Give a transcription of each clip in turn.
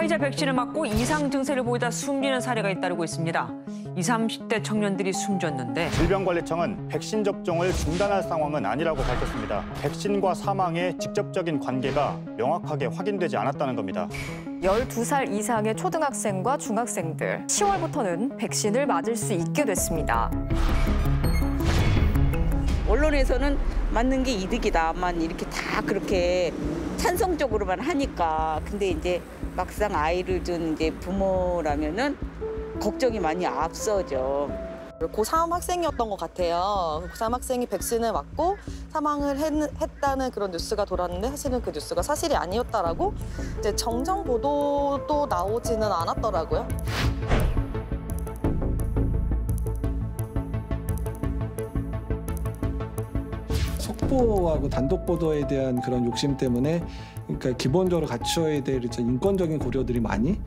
화이자 백신을 맞고 이상 증세를 보이다 숨지는 사례가 잇따르고 있습니다. 20, 30대 청년들이 숨졌는데 질병관리청은 백신 접종을 중단할 상황은 아니라고 밝혔습니다. 백신과 사망의 직접적인 관계가 명확하게 확인되지 않았다는 겁니다. 12살 이상의 초등학생과 중학생들, 10월부터는 백신을 맞을 수 있게 됐습니다. 언론에서는 맞는 게 이득이다만 이렇게 다 그렇게 찬성적으로만 하니까 근데 이제 막상 아이를 둔 이제 부모라면은 걱정이 많이 앞서죠. 고3 학생이었던 것 같아요. 고3 학생이 백신을 맞고 사망을 했다는 그런 뉴스가 돌았는데 사실은 그 뉴스가 사실이 아니었다라고 이제 정정 보도도 나오지는 않았더라고요. 속보하고 단독 보도에 대한 그런 욕심 때문에 그러니까 기본적으로 갖춰야 될 인권적인 고려들이 많이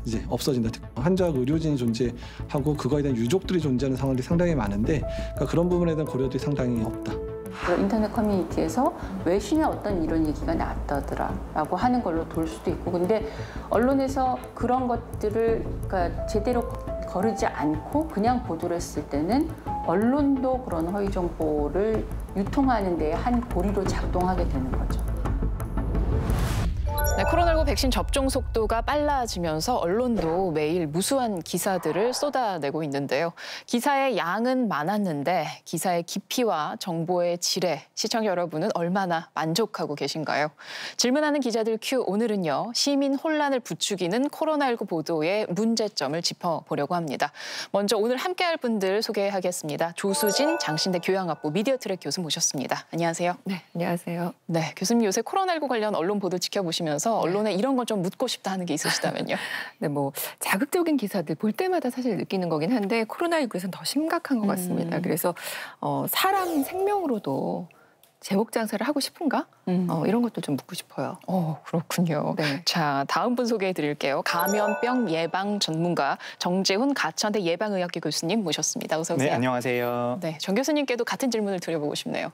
이제 없어진다. 환자와 의료진이 존재하고 그거에 대한 유족들이 존재하는 상황들이 상당히 많은데 그러니까 그런 부분에 대한 고려들이 상당히 없다. 인터넷 커뮤니티에서 외신에 어떤 이런 얘기가 나왔다더라라고 하는 걸로 돌 수도 있고 근데 언론에서 그런 것들을 그러니까 제대로 거르지 않고 그냥 보도를 했을 때는 언론도 그런 허위 정보를 유통하는 데 한 고리로 작동하게 되는 거죠. 네, 코로나19 백신 접종 속도가 빨라지면서 언론도 매일 무수한 기사들을 쏟아내고 있는데요. 기사의 양은 많았는데 기사의 깊이와 정보의 질에 시청자 여러분은 얼마나 만족하고 계신가요? 질문하는 기자들 큐 오늘은요. 시민 혼란을 부추기는 코로나19 보도의 문제점을 짚어보려고 합니다. 먼저 오늘 함께할 분들 소개하겠습니다. 조수진 장신대 교양학부 미디어트랙 교수 모셨습니다. 안녕하세요. 네, 안녕하세요. 네, 교수님 요새 코로나19 관련 언론 보도 지켜보시면서 언론에 이런 건 좀 묻고 싶다 하는 게 있으시다면요? 네, 뭐 자극적인 기사들 볼 때마다 사실 느끼는 거긴 한데 코로나19에서는 더 심각한 것 같습니다. 그래서 사람 생명으로도 제목 장사를 하고 싶은가? 이런 것도 좀 묻고 싶어요. 그렇군요. 네. 자, 다음 분 소개해 드릴게요. 감염병 예방 전문가 정재훈 가천대 예방의학교 교수님 모셨습니다. 어서 오세요. 네, 안녕하세요. 네, 정 교수님께도 같은 질문을 드려보고 싶네요.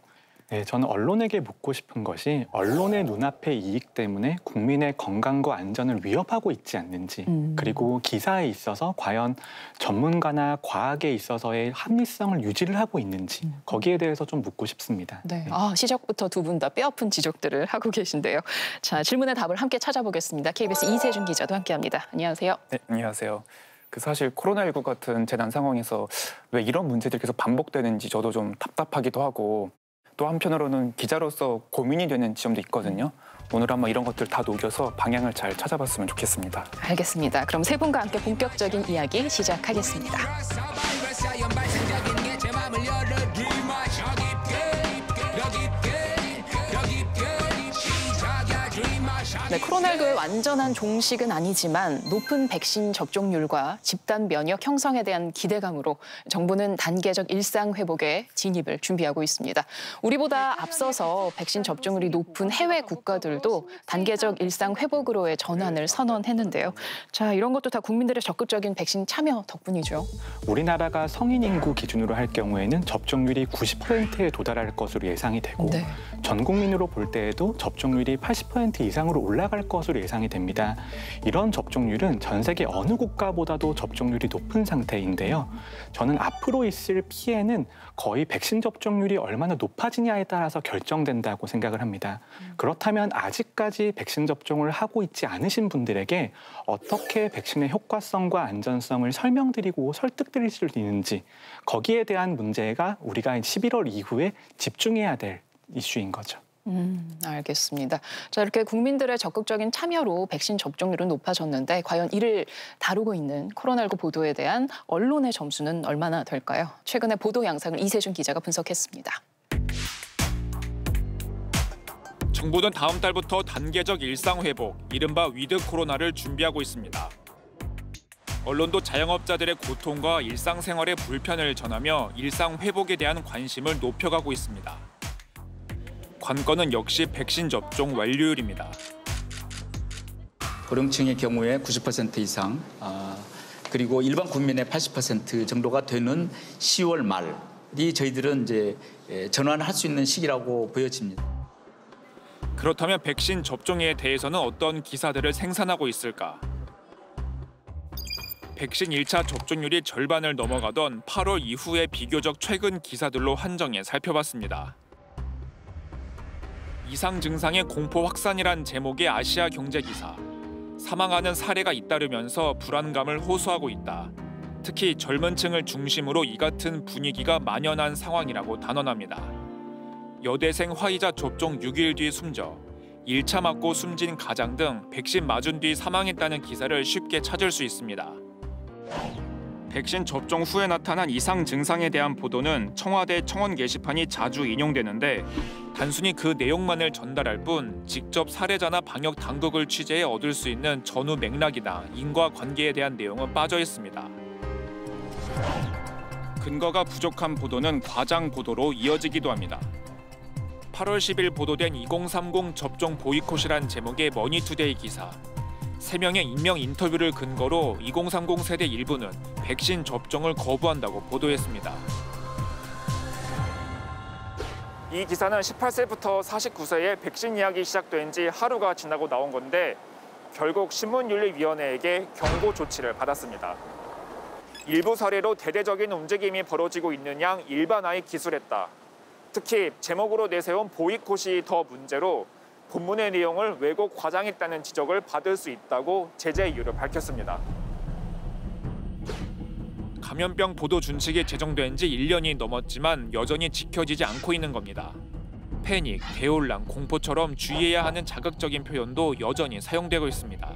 네, 저는 언론에게 묻고 싶은 것이 언론의 눈앞의 이익 때문에 국민의 건강과 안전을 위협하고 있지 않는지 그리고 기사에 있어서 과연 전문가나 과학에 있어서의 합리성을 유지를 하고 있는지 거기에 대해서 좀 묻고 싶습니다. 네. 시작부터 두 분 다 뼈아픈 지적들을 하고 계신데요. 자, 질문의 답을 함께 찾아보겠습니다. KBS 이세준 기자도 함께합니다. 안녕하세요. 네, 안녕하세요. 사실 코로나19 같은 재난 상황에서 왜 이런 문제들이 계속 반복되는지 저도 좀 답답하기도 하고 또 한편으로는 기자로서 고민이 되는 지점도 있거든요. 오늘 한번 이런 것들 다 녹여서 방향을 잘 찾아봤으면 좋겠습니다. 알겠습니다. 그럼 세 분과 함께 본격적인 이야기 시작하겠습니다. 네, 코로나19의 완전한 종식은 아니지만 높은 백신 접종률과 집단 면역 형성에 대한 기대감으로 정부는 단계적 일상 회복에 진입을 준비하고 있습니다. 우리보다 앞서서 백신 접종률이 높은 해외 국가들도 단계적 일상 회복으로의 전환을 선언했는데요. 자, 이런 것도 다 국민들의 적극적인 백신 참여 덕분이죠. 우리나라가 성인 인구 기준으로 할 경우에는 접종률이 90%에 도달할 것으로 예상이 되고 네. 전 국민으로 볼 때에도 접종률이 80% 이상으로 올라갈 것으로 예상이 됩니다. 이런 접종률은 전 세계 어느 국가보다도 접종률이 높은 상태인데요. 저는 앞으로 있을 피해는 거의 백신 접종률이 얼마나 높아지냐에 따라서 결정된다고 생각을 합니다. 그렇다면 아직까지 백신 접종을 하고 있지 않으신 분들에게 어떻게 백신의 효과성과 안전성을 설명드리고 설득드릴 수 있는지 거기에 대한 문제가 우리가 11월 이후에 집중해야 될 이슈인 거죠. 알겠습니다. 자, 이렇게 국민들의 적극적인 참여로 백신 접종률은 높아졌는데 과연 이를 다루고 있는 코로나19 보도에 대한 언론의 점수는 얼마나 될까요? 최근의 보도 양상을 이세준 기자가 분석했습니다. 정부는 다음 달부터 단계적 일상 회복, 이른바 위드 코로나를 준비하고 있습니다. 언론도 자영업자들의 고통과 일상생활의 불편을 전하며 일상 회복에 대한 관심을 높여가고 있습니다. 관건은 역시 백신 접종 완료율입니다. 고령층의 경우에 90% 이상, 그리고 일반 국민의 80% 정도가 되는 10월 말이 저희들은 이제 전환할 수 있는 시기라고 보여집니다. 그렇다면 백신 접종에 대해서는 어떤 기사들을 생산하고 있을까? 백신 1차 접종률이 절반을 넘어가던 8월 이후의 비교적 최근 기사들로 한정해 살펴봤습니다. 이상 증상의 공포 확산이란 제목의 아시아 경제 기사. 사망하는 사례가 잇따르면서 불안감을 호소하고 있다. 특히 젊은 층을 중심으로 이 같은 분위기가 만연한 상황이라고 단언합니다. 여대생 화이자 접종 6일 뒤 숨져 1차 맞고 숨진 가장 등 백신 맞은 뒤 사망했다는 기사를 쉽게 찾을 수 있습니다. 백신 접종 후에 나타난 이상 증상에 대한 보도는 청와대 청원 게시판이 자주 인용되는데 단순히 그 내용만을 전달할 뿐 직접 사례자나 방역 당국을 취재해 얻을 수 있는 전후 맥락이나 인과관계에 대한 내용은 빠져 있습니다. 근거가 부족한 보도는 과장 보도로 이어지기도 합니다. 8월 10일 보도된 2030 접종 보이콧이란 제목의 머니투데이 기사. 3명의 익명 인터뷰를 근거로 2030 세대 일부는 백신 접종을 거부한다고 보도했습니다. 이 기사는 18세부터 49세의 백신 예약이 시작된 지 하루가 지나고 나온 건데 결국 신문윤리위원회에게 경고 조치를 받았습니다. 일부 사례로 대대적인 움직임이 벌어지고 있는 양 일반화에 기술했다. 특히 제목으로 내세운 보이콧이 더 문제로 본문의 내용을 왜곡 과장했다는 지적을 받을 수 있다고 제재 이유를 밝혔습니다. 감염병 보도 준칙이 제정된 지 1년이 넘었지만 여전히 지켜지지 않고 있는 겁니다. 패닉, 대혼란, 공포처럼 주의해야 하는 자극적인 표현도 여전히 사용되고 있습니다.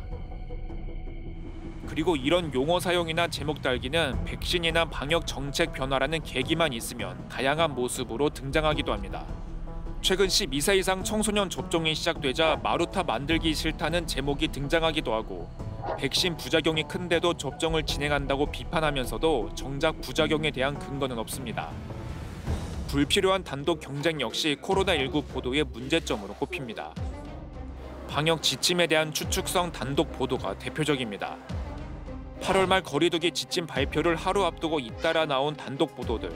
그리고 이런 용어 사용이나 제목 달기는 백신이나 방역 정책 변화라는 계기만 있으면 다양한 모습으로 등장하기도 합니다. 최근 12세 이상 청소년 접종이 시작되자 마루타 만들기 싫다는 제목이 등장하기도 하고 백신 부작용이 큰데도 접종을 진행한다고 비판하면서도 정작 부작용에 대한 근거는 없습니다. 불필요한 단독 경쟁 역시 코로나19 보도의 문제점으로 꼽힙니다. 방역 지침에 대한 추측성 단독 보도가 대표적입니다. 8월 말 거리두기 지침 발표를 하루 앞두고 잇따라 나온 단독 보도들.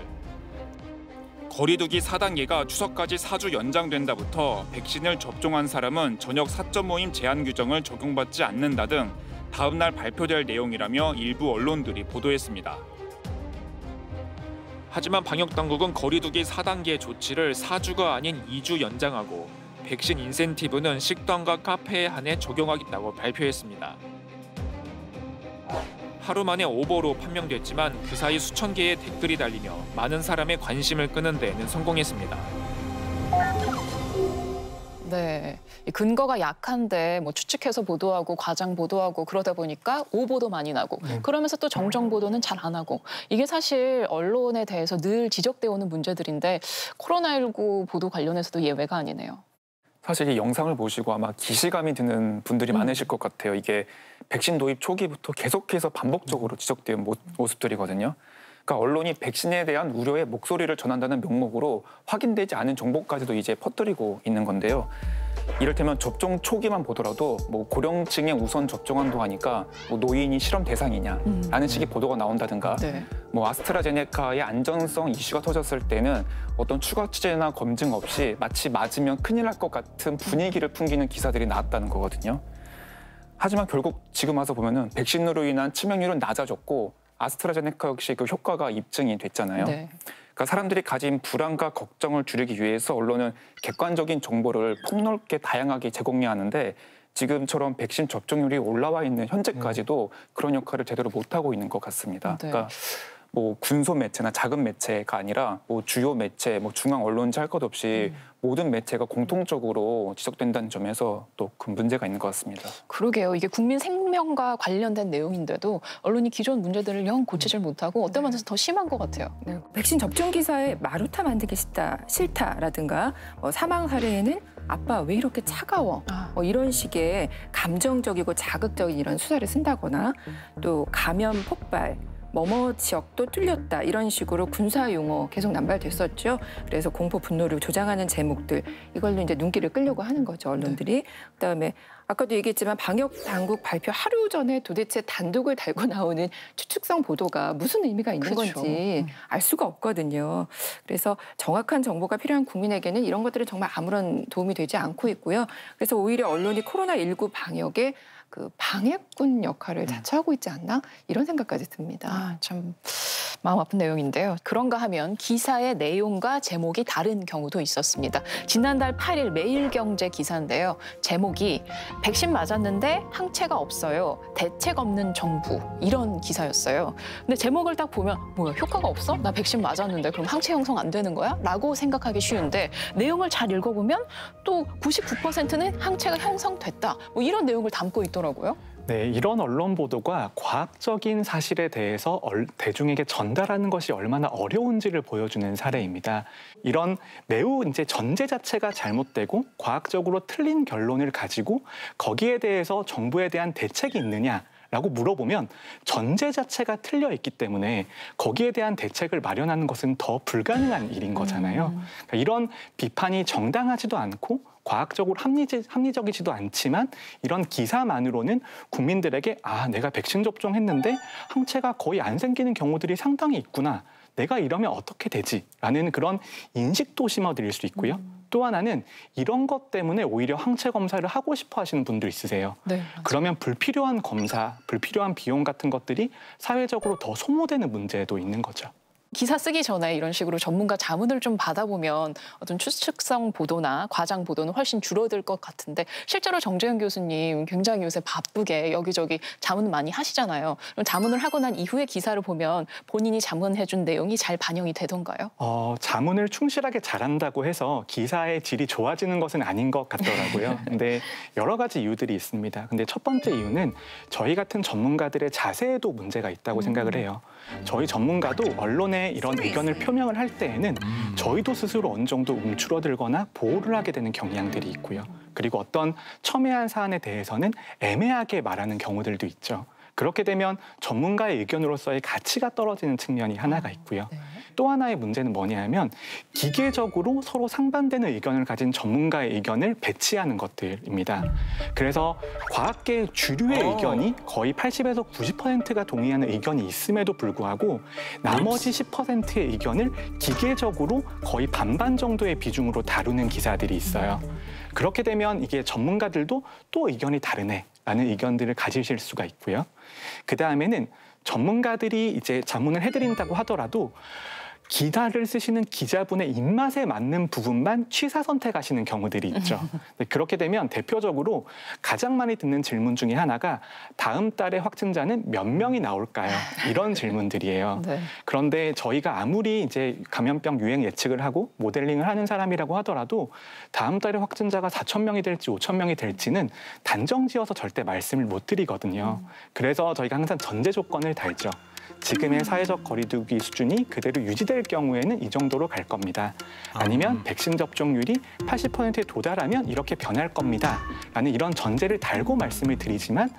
거리두기 4단계가 추석까지 4주 연장된다부터 백신을 접종한 사람은 저녁 사적 모임 제한 규정을 적용받지 않는다 등 다음 날 발표될 내용이라며 일부 언론들이 보도했습니다. 하지만 방역당국은 거리두기 4단계 조치를 4주가 아닌 2주 연장하고 백신 인센티브는 식당과 카페에 한해 적용하겠다고 발표했습니다. 하루 만에 오버로 판명됐지만 그 사이 수천 개의 댓글이 달리며 많은 사람의 관심을 끄는 데에는 성공했습니다. 네, 근거가 약한데 뭐 추측해서 보도하고 과장 보도하고 그러다 보니까 오보도 많이 나고 그러면서 또 정정 보도는 잘 안 하고 이게 사실 언론에 대해서 늘 지적되어 오는 문제들인데 코로나19 보도 관련해서도 예외가 아니네요. 사실 이 영상을 보시고 아마 기시감이 드는 분들이 많으실 것 같아요. 이게 백신 도입 초기부터 계속해서 반복적으로 지적된 모습들이거든요. 그러니까 언론이 백신에 대한 우려의 목소리를 전한다는 명목으로 확인되지 않은 정보까지도 이제 퍼뜨리고 있는 건데요. 이를테면 접종 초기만 보더라도 뭐 고령층에 우선 접종한다고 하니까 뭐 노인이 실험 대상이냐라는 식의 보도가 나온다든가 뭐 아스트라제네카의 안전성 이슈가 터졌을 때는 어떤 추가 취재나 검증 없이 마치 맞으면 큰일 날 것 같은 분위기를 풍기는 기사들이 나왔다는 거거든요. 하지만 결국 지금 와서 보면은 백신으로 인한 치명률은 낮아졌고 아스트라제네카 역시 그 효과가 입증이 됐잖아요. 그러니까 사람들이 가진 불안과 걱정을 줄이기 위해서 언론은 객관적인 정보를 폭넓게 다양하게 제공해야 하는데 지금처럼 백신 접종률이 올라와 있는 현재까지도 그런 역할을 제대로 못하고 있는 것 같습니다. 그러니까 뭐 군소 매체나 작은 매체가 아니라 뭐 주요 매체, 뭐 중앙 언론지 할 것 없이 모든 매체가 공통적으로 지적된다는 점에서 또 큰 문제가 있는 것 같습니다. 그러게요. 이게 국민 생명과 관련된 내용인데도 언론이 기존 문제들을 영 고치질 못하고 어떤 면에서 더 심한 것 같아요. 백신 접종 기사에 마루타 만들기 싫다라든가 사망 사례에는 아빠 왜 이렇게 차가워 이런 식의 감정적이고 자극적인 이런 수사를 쓴다거나 또 감염 폭발 뭐뭐 지역도 뚫렸다 이런 식으로 군사 용어 계속 남발됐었죠. 그래서 공포 분노를 조장하는 제목들 이걸로 이제 눈길을 끌려고 하는 거죠 언론들이. 그다음에 아까도 얘기했지만 방역 당국 발표 하루 전에 도대체 단독을 달고 나오는 추측성 보도가 무슨 의미가 있는 건지 알 수가 없거든요. 그래서 정확한 정보가 필요한 국민에게는 이런 것들은 정말 아무런 도움이 되지 않고 있고요. 그래서 오히려 언론이 코로나19 방역에 그 방해꾼 역할을 자처하고 있지 않나 이런 생각까지 듭니다. 참 마음 아픈 내용인데요. 그런가 하면 기사의 내용과 제목이 다른 경우도 있었습니다. 지난달 8일 매일경제 기사인데요. 제목이 백신 맞았는데 항체가 없어요. 대책 없는 정부 이런 기사였어요. 근데 제목을 딱 보면 뭐야 효과가 없어? 나 백신 맞았는데 그럼 항체 형성 안 되는 거야? 라고 생각하기 쉬운데 내용을 잘 읽어보면 또 99%는 항체가 형성됐다. 뭐 이런 내용을 담고 있더라고요. 네, 이런 언론 보도가 과학적인 사실에 대해서 대중에게 전달하는 것이 얼마나 어려운지를 보여주는 사례입니다. 이런 매우 이제 전제 자체가 잘못되고 과학적으로 틀린 결론을 가지고 거기에 대해서 정부에 대한 대책이 있느냐? 라고 물어보면 전제 자체가 틀려 있기 때문에 거기에 대한 대책을 마련하는 것은 더 불가능한 일인 거잖아요. 그러니까 이런 비판이 정당하지도 않고 과학적으로 합리적이지도 않지만 이런 기사만으로는 국민들에게 아, 내가 백신 접종했는데 항체가 거의 안 생기는 경우들이 상당히 있구나. 내가 이러면 어떻게 되지? 라는 그런 인식도 심어드릴 수 있고요. 또 하나는 이런 것 때문에 오히려 항체 검사를 하고 싶어 하시는 분도 있으세요. 네, 그러면 불필요한 검사, 불필요한 비용 같은 것들이 사회적으로 더 소모되는 문제도 있는 거죠. 기사 쓰기 전에 이런 식으로 전문가 자문을 좀 받아보면 어떤 추측성 보도나 과장 보도는 훨씬 줄어들 것 같은데 실제로 정재윤 교수님 굉장히 요새 바쁘게 여기저기 자문 많이 하시잖아요. 그럼 자문을 하고 난 이후에 기사를 보면 본인이 자문해준 내용이 잘 반영이 되던가요? 자문을 충실하게 잘한다고 해서 기사의 질이 좋아지는 것은 아닌 것 같더라고요. 근데 여러 가지 이유들이 있습니다. 근데 첫 번째 이유는 저희 같은 전문가들의 자세에도 문제가 있다고 생각을 해요. 저희 전문가도 언론에 이런 의견을 표명을 할 때에는 저희도 스스로 어느 정도 움츠러들거나 보호를 하게 되는 경향들이 있고요. 그리고 어떤 첨예한 사안에 대해서는 애매하게 말하는 경우들도 있죠. 그렇게 되면 전문가의 의견으로서의 가치가 떨어지는 측면이 하나가 있고요. 또 하나의 문제는 뭐냐면 기계적으로 서로 상반되는 의견을 가진 전문가의 의견을 배치하는 것들입니다. 그래서 과학계의 주류의 의견이 거의 80에서 90%가 동의하는 의견이 있음에도 불구하고 나머지 10%의 의견을 기계적으로 거의 반반 정도의 비중으로 다루는 기사들이 있어요. 그렇게 되면 이게 전문가들도 또 의견이 다르네 라는 의견들을 가지실 수가 있고요. 그 다음에는 전문가들이 이제 자문을 해드린다고 하더라도 기사를 쓰시는 기자분의 입맛에 맞는 부분만 취사 선택하시는 경우들이 있죠. 그렇게 되면 대표적으로 가장 많이 듣는 질문 중에 하나가 다음 달에 확진자는 몇 명이 나올까요? 이런 질문들이에요. 네. 그런데 저희가 아무리 이제 감염병 유행 예측을 하고 모델링을 하는 사람이라고 하더라도 다음 달에 확진자가 4,000명이 될지 5,000명이 될지는 단정지어서 절대 말씀을 못 드리거든요. 그래서 저희가 항상 전제 조건을 달죠. 지금의 사회적 거리두기 수준이 그대로 유지될 경우에는 이 정도로 갈 겁니다. 아니면 백신 접종률이 80%에 도달하면 이렇게 변할 겁니다. 라는 이런 전제를 달고 말씀을 드리지만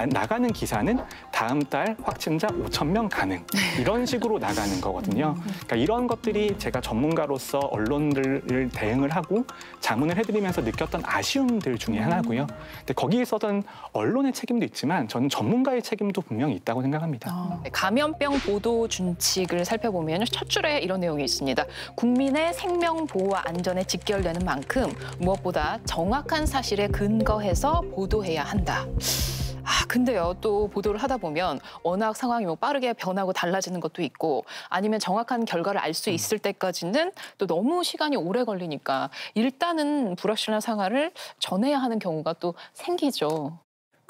나가는 기사는 다음 달 확진자 5,000명 가능. 이런 식으로 나가는 거거든요. 그러니까 이런 것들이 제가 전문가로서 언론들을 대응을 하고 자문을 해드리면서 느꼈던 아쉬움들 중에 하나고요. 근데 거기에 있었던 언론의 책임도 있지만 저는 전문가의 책임도 분명히 있다고 생각합니다. 감염병 보도 준칙을 살펴보면 첫 줄에 이런 내용이 있습니다. 국민의 생명 보호와 안전에 직결되는 만큼 무엇보다 정확한 사실에 근거해서 보도해야 한다. 근데요, 또 보도를 하다 보면 워낙 상황이 뭐 빠르게 변하고 달라지는 것도 있고 아니면 정확한 결과를 알 수 있을 때까지는 또 너무 시간이 오래 걸리니까 일단은 불확실한 상황을 전해야 하는 경우가 또 생기죠.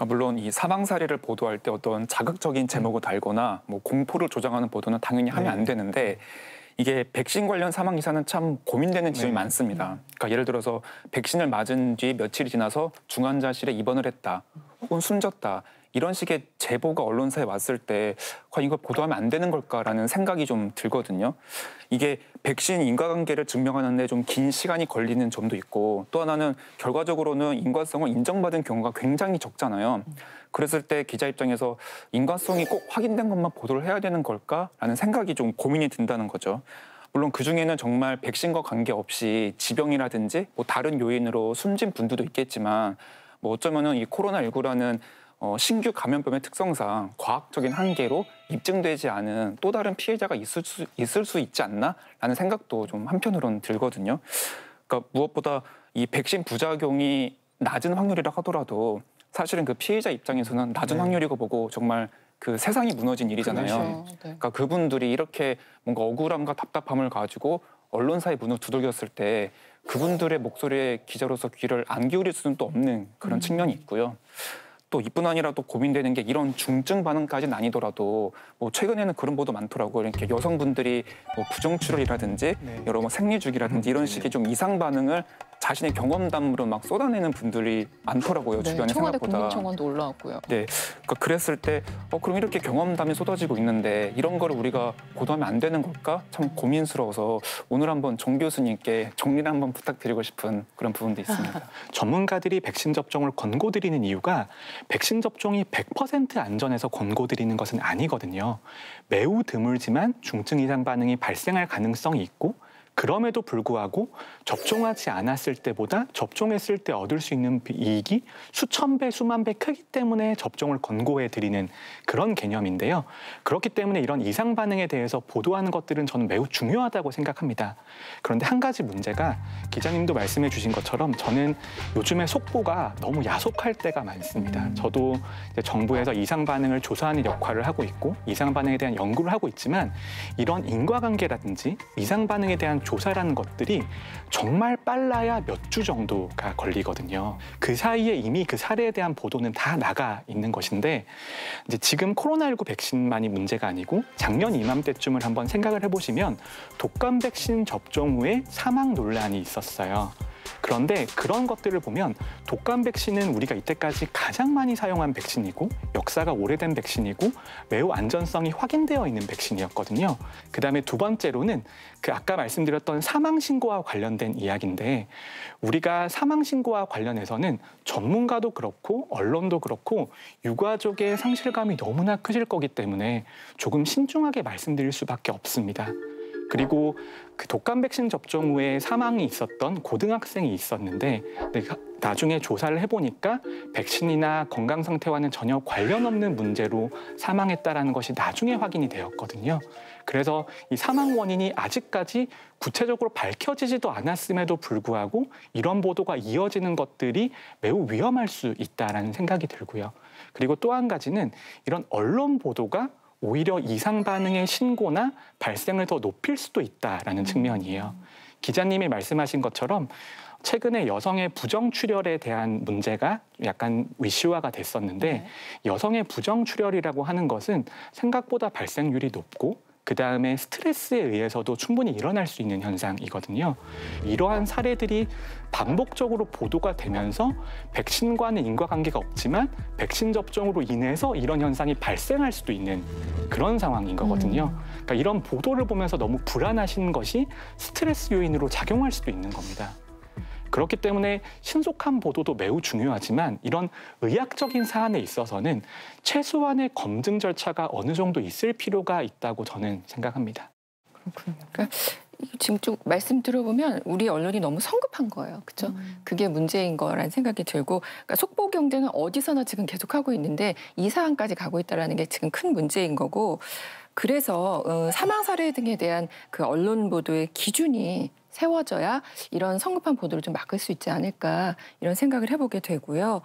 물론 이 사망 사례를 보도할 때 어떤 자극적인 제목을 달거나 뭐 공포를 조장하는 보도는 당연히 하면 안 되는데 이게 백신 관련 사망 기사는 참 고민되는 지점이 많습니다. 그러니까 예를 들어서 백신을 맞은 뒤 며칠이 지나서 중환자실에 입원을 했다, 혹은 숨졌다. 이런 식의 제보가 언론사에 왔을 때 과연 이걸 보도하면 안 되는 걸까라는 생각이 좀 들거든요. 이게 백신 인과관계를 증명하는 데 좀 긴 시간이 걸리는 점도 있고 또 하나는 결과적으로는 인과성을 인정받은 경우가 굉장히 적잖아요. 그랬을 때 기자 입장에서 인과성이 꼭 확인된 것만 보도를 해야 되는 걸까라는 생각이 좀 고민이 든다는 거죠. 물론 그중에는 정말 백신과 관계없이 지병이라든지 뭐 다른 요인으로 숨진 분들도 있겠지만 뭐 어쩌면은 이 코로나19라는 신규 감염병의 특성상 과학적인 한계로 입증되지 않은 또 다른 피해자가 있을 수 있지 않나라는 생각도 좀 한편으로는 들거든요. 그러니까 무엇보다 이 백신 부작용이 낮은 확률이라 하더라도 사실은 그 피해자 입장에서는 낮은 확률이고 보고 정말 그 세상이 무너진 일이잖아요. 그렇죠. 네. 그러니까 그분들이 이렇게 뭔가 억울함과 답답함을 가지고 언론사의 문을 두들겼을 때 그분들의 목소리에 기자로서 귀를 안 기울일 수는 또 없는 그런 측면이 있고요. 또 이뿐 아니라 또 고민되는 게 이런 중증 반응까지는 아니더라도 뭐 최근에는 그런 보도 많더라고요. 이렇게 여성분들이 뭐 부정출혈이라든지 여러 뭐 생리주기라든지 이런 식의 좀 이상 반응을 자신의 경험담으로 막 쏟아내는 분들이 많더라고요. 네, 주변에 청와대 생각보다. 국민청원도 올라왔고요. 네, 그러니까 그랬을 때 그럼 이렇게 경험담이 쏟아지고 있는데 이런 거를 우리가 보도하면 안 되는 걸까? 참 고민스러워서 오늘 한번 정 교수님께 정리를 한번 부탁드리고 싶은 그런 부분도 있습니다. 전문가들이 백신 접종을 권고드리는 이유가 백신 접종이 100% 안전해서 권고드리는 것은 아니거든요. 매우 드물지만 중증 이상 반응이 발생할 가능성이 있고 그럼에도 불구하고 접종하지 않았을 때보다 접종했을 때 얻을 수 있는 이익이 수천 배, 수만 배 크기 때문에 접종을 권고해 드리는 그런 개념인데요. 그렇기 때문에 이런 이상 반응에 대해서 보도하는 것들은 저는 매우 중요하다고 생각합니다. 그런데 한 가지 문제가 기자님도 말씀해 주신 것처럼 저는 요즘에 속보가 너무 야속할 때가 많습니다. 저도 이제 정부에서 이상 반응을 조사하는 역할을 하고 있고 이상 반응에 대한 연구를 하고 있지만 이런 인과관계라든지 이상 반응에 대한 조사라는 것들이 정말 빨라야 몇 주 정도가 걸리거든요. 그 사이에 이미 그 사례에 대한 보도는 다 나가 있는 것인데 이제 지금 코로나19 백신만이 문제가 아니고 작년 이맘때쯤을 한번 생각을 해보시면 독감 백신 접종 후에 사망 논란이 있었어요. 그런데 그런 것들을 보면 독감 백신은 우리가 이때까지 가장 많이 사용한 백신이고 역사가 오래된 백신이고 매우 안전성이 확인되어 있는 백신이었거든요. 그다음에 두 번째로는 그 아까 말씀드렸던 사망신고와 관련된 이야기인데 우리가 사망신고와 관련해서는 전문가도 그렇고 언론도 그렇고 유가족의 상실감이 너무나 크실 거기 때문에 조금 신중하게 말씀드릴 수밖에 없습니다. 그리고 그 독감 백신 접종 후에 사망이 있었던 고등학생이 있었는데 나중에 조사를 해보니까 백신이나 건강 상태와는 전혀 관련 없는 문제로 사망했다라는 것이 나중에 확인이 되었거든요. 그래서 이 사망 원인이 아직까지 구체적으로 밝혀지지도 않았음에도 불구하고 이런 보도가 이어지는 것들이 매우 위험할 수 있다라는 생각이 들고요. 그리고 또 한 가지는 이런 언론 보도가 오히려 이상 반응의 신고나 발생을 더 높일 수도 있다라는 측면이에요. 기자님이 말씀하신 것처럼 최근에 여성의 부정출혈에 대한 문제가 약간 이슈화가 됐었는데 여성의 부정출혈이라고 하는 것은 생각보다 발생률이 높고 그다음에 스트레스에 의해서도 충분히 일어날 수 있는 현상이거든요. 이러한 사례들이 반복적으로 보도가 되면서 백신과는 인과관계가 없지만 백신 접종으로 인해서 이런 현상이 발생할 수도 있는 그런 상황인 거거든요. 그러니까 이런 보도를 보면서 너무 불안하신 것이 스트레스 요인으로 작용할 수도 있는 겁니다. 그렇기 때문에 신속한 보도도 매우 중요하지만 이런 의학적인 사안에 있어서는 최소한의 검증 절차가 어느 정도 있을 필요가 있다고 저는 생각합니다. 그렇군요. 그러니까 지금 쭉 말씀 들어보면 우리 언론이 너무 성급한 거예요. 그렇죠? 그게 문제인 거라는 생각이 들고 그러니까 속보 경쟁은 어디서나 지금 계속하고 있는데 이 사안까지 가고 있다는 게 지금 큰 문제인 거고 그래서 사망 사례 등에 대한 그 언론 보도의 기준이 세워져야 이런 성급한 보도를 좀 막을 수 있지 않을까 이런 생각을 해보게 되고요.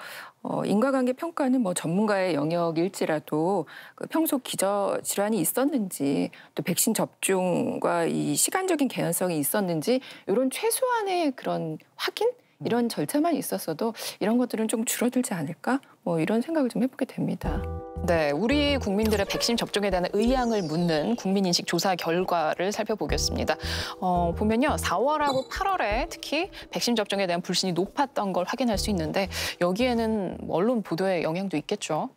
인과관계 평가는 뭐 전문가의 영역일지라도 그 평소 기저 질환이 있었는지 또 백신 접종과 이 시간적인 개연성이 있었는지 이런 최소한의 그런 확인 이런 절차만 있었어도 이런 것들은 좀 줄어들지 않을까 뭐 이런 생각을 좀 해보게 됩니다. 네, 우리 국민들의 백신 접종에 대한 의향을 묻는 국민인식 조사 결과를 살펴보겠습니다. 보면요, 4월하고 8월에 특히 백신 접종에 대한 불신이 높았던 걸 확인할 수 있는데 여기에는 언론 보도의 영향도 있겠죠.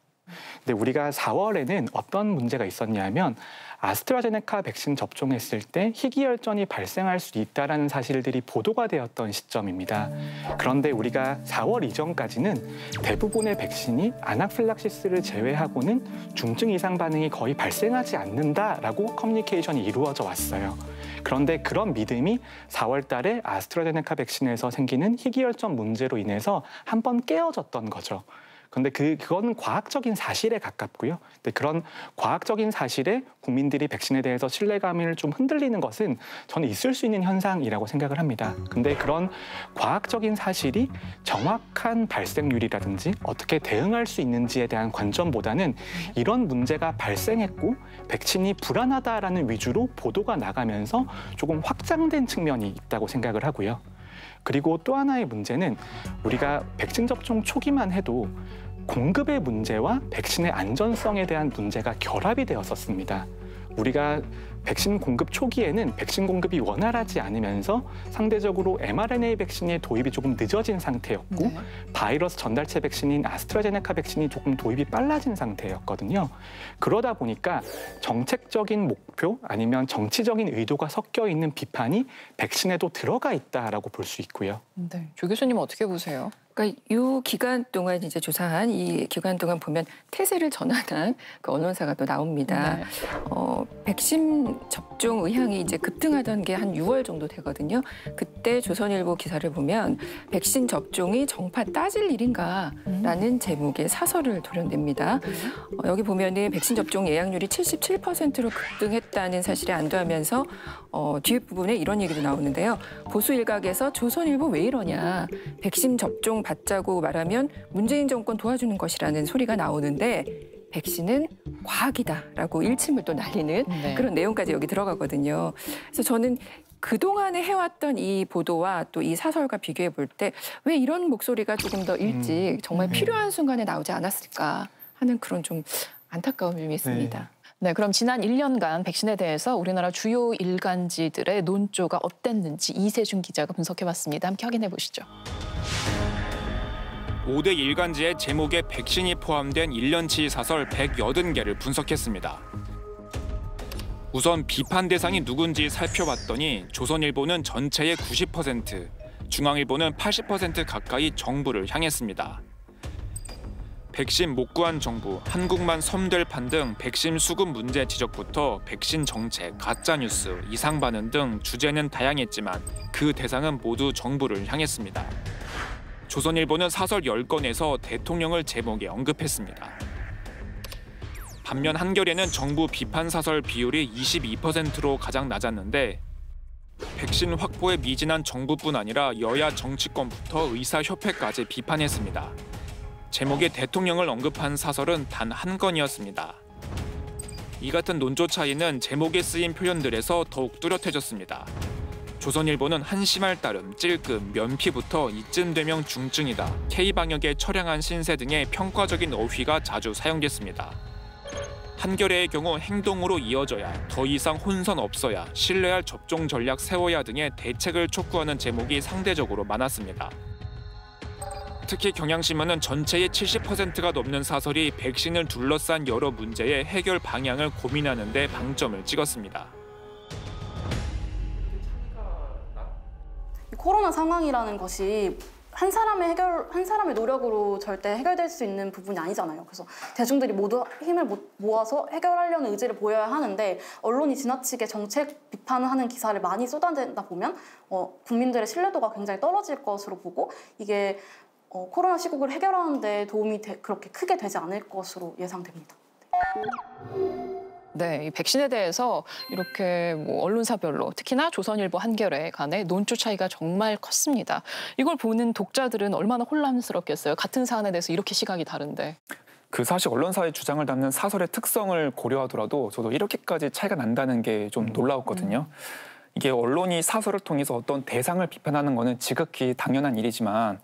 근데 우리가 4월에는 어떤 문제가 있었냐면 아스트라제네카 백신 접종했을 때 희귀혈전이 발생할 수 있다는 사실들이 보도가 되었던 시점입니다. 그런데 우리가 4월 이전까지는 대부분의 백신이 아나필락시스를 제외하고는 중증 이상 반응이 거의 발생하지 않는다라고 커뮤니케이션이 이루어져 왔어요. 그런데 그런 믿음이 4월 달에 아스트라제네카 백신에서 생기는 희귀혈전 문제로 인해서 한번 깨어졌던 거죠. 그런데 그건 과학적인 사실에 가깝고요. 근데 그런 과학적인 사실에 국민들이 백신에 대해서 신뢰감을 좀 흔들리는 것은 저는 있을 수 있는 현상이라고 생각을 합니다. 근데 그런 과학적인 사실이 정확한 발생률이라든지 어떻게 대응할 수 있는지에 대한 관점보다는 이런 문제가 발생했고 백신이 불안하다라는 위주로 보도가 나가면서 조금 확장된 측면이 있다고 생각을 하고요. 그리고 또 하나의 문제는 우리가 백신 접종 초기만 해도 공급의 문제와 백신의 안전성에 대한 문제가 결합이 되었었습니다. 우리가 백신 공급 초기에는 백신 공급이 원활하지 않으면서 상대적으로 mRNA 백신의 도입이 조금 늦어진 상태였고 바이러스 전달체 백신인 아스트라제네카 백신이 조금 도입이 빨라진 상태였거든요. 그러다 보니까 정책적인 목표 아니면 정치적인 의도가 섞여 있는 비판이 백신에도 들어가 있다라고 볼 수 있고요. 네, 조 교수님은 어떻게 보세요? 그러니까 이 기간 동안 이제 조사한 이 기간 동안 보면 태세를 전환한 그 언론사가 또 나옵니다. 네. 백신 접종 의향이 이제 급등하던 게 한 6월 정도 되거든요. 그때 조선일보 기사를 보면 백신 접종이 정파 따질 일인가라는 제목의 사설을 도려냅니다. 여기 보면은 백신 접종 예약률이 77%로 급등했다는 사실에 안도하면서 뒤에 부분에 이런 얘기도 나오는데요. 보수 일각에서 조선일보 왜 이러냐. 백신 접종 받자고 말하면 문재인 정권 도와주는 것이라는 소리가 나오는데 백신은 과학이다라고 일침을 또 날리는 그런 내용까지 여기 들어가거든요. 그래서 저는 그동안에 해왔던 이 보도와 또 이 사설과 비교해 볼 때 왜 이런 목소리가 조금 더 일찍 정말 필요한 순간에 나오지 않았을까 하는 그런 좀 안타까움이 좀 있습니다. 네, 그럼 지난 1년간 백신에 대해서 우리나라 주요 일간지들의 논조가 어땠는지 이세준 기자가 분석해봤습니다. 함께 확인해 보시죠. 5대 일간지의 제목에 백신이 포함된 1년치 사설 180개를 분석했습니다. 우선 비판 대상이 누군지 살펴봤더니 조선일보는 전체의 90%, 중앙일보는 80% 가까이 정부를 향했습니다. 백신 못 구한 정부, 한국만 섬될 판 등 백신 수급 문제 지적부터 백신 정책, 가짜뉴스, 이상 반응 등 주제는 다양했지만 그 대상은 모두 정부를 향했습니다. 조선일보는 사설 10건에서 대통령을 제목에 언급했습니다. 반면 한겨레는 정부 비판 사설 비율이 22%로 가장 낮았는데 백신 확보에 미진한 정부뿐 아니라 여야 정치권부터 의사협회까지 비판했습니다. 제목에 대통령을 언급한 사설은 단 한 건이었습니다. 이 같은 논조 차이는 제목에 쓰인 표현들에서 더욱 뚜렷해졌습니다. 조선일보는 한심할 따름, 찔끔, 면피부터 이쯤 되면 중증이다, K방역의 처량한 신세 등의 평가적인 어휘가 자주 사용됐습니다. 한겨레의 경우 행동으로 이어져야, 더 이상 혼선 없어야, 신뢰할 접종 전략 세워야 등의 대책을 촉구하는 제목이 상대적으로 많았습니다. 특히 경향신문은 전체의 70%가 넘는 사설이 백신을 둘러싼 여러 문제의 해결 방향을 고민하는 데 방점을 찍었습니다. 코로나 상황이라는 것이 한 사람의 노력으로 절대 해결될 수 있는 부분이 아니잖아요. 그래서 대중들이 모두 힘을 모아서 해결하려는 의지를 보여야 하는데 언론이 지나치게 정책 비판을 하는 기사를 많이 쏟아내다 보면 국민들의 신뢰도가 굉장히 떨어질 것으로 보고 이게 코로나 시국을 해결하는 데 도움이 그렇게 크게 되지 않을 것으로 예상됩니다. 네, 이 백신에 대해서 이렇게 언론사별로 특히나 조선일보, 한겨레 간의 논조 차이가 정말 컸습니다. 이걸 보는 독자들은 얼마나 혼란스럽겠어요. 같은 사안에 대해서 이렇게 시각이 다른데. 그 사실 언론사의 주장을 담는 사설의 특성을 고려하더라도 저도 이렇게까지 차이가 난다는 게 좀 놀라웠거든요. 이게 언론이 사설을 통해서 어떤 대상을 비판하는 거는 지극히 당연한 일이지만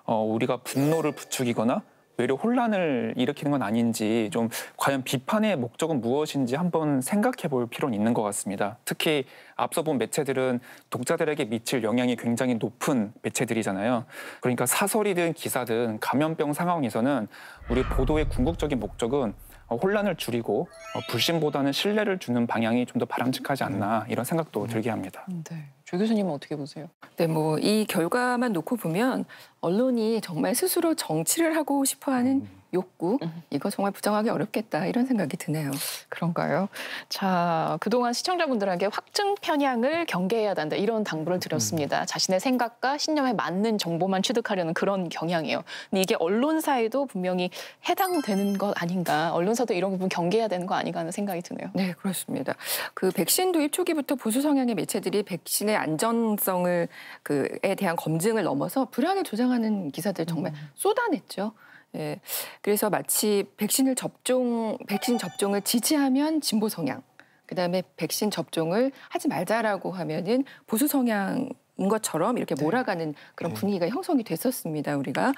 우리가 분노를 부추기거나 외려 혼란을 일으키는 건 아닌지 좀 과연 비판의 목적은 무엇인지 한번 생각해 볼 필요는 있는 것 같습니다. 특히 앞서 본 매체들은 독자들에게 미칠 영향이 굉장히 높은 매체들이잖아요. 그러니까 사설이든 기사든 감염병 상황에서는 우리 보도의 궁극적인 목적은 혼란을 줄이고 불신보다는 신뢰를 주는 방향이 좀 더 바람직하지 않나 이런 생각도 들게 합니다. 네. 조 교수님은 어떻게 보세요? 네, 이 결과만 놓고 보면 언론이 정말 스스로 정치를 하고 싶어하는 욕구 이거 정말 부정하기 어렵겠다 이런 생각이 드네요. 그런가요? 자, 그동안 시청자분들에게 확증 편향을 경계해야 한다 이런 당부를 드렸습니다. 자신의 생각과 신념에 맞는 정보만 취득하려는 그런 경향이에요. 근데 이게 언론사에도 분명히 해당되는 것 아닌가, 언론사도 이런 부분 경계해야 되는 거 아닌가 하는 생각이 드네요. 네, 그렇습니다. 그 백신 도입 초기부터 보수 성향의 매체들이 백신의 안전성을 그에 대한 검증을 넘어서 불안을 조장하는 기사들 정말 쏟아냈죠. 예, 그래서 마치 백신 접종을 지지하면 진보 성향, 그다음에 백신 접종을 하지 말자라고 하면은 보수 성향인 것처럼 이렇게 몰아가는 그런 분위기가 형성이 됐었습니다. 우리가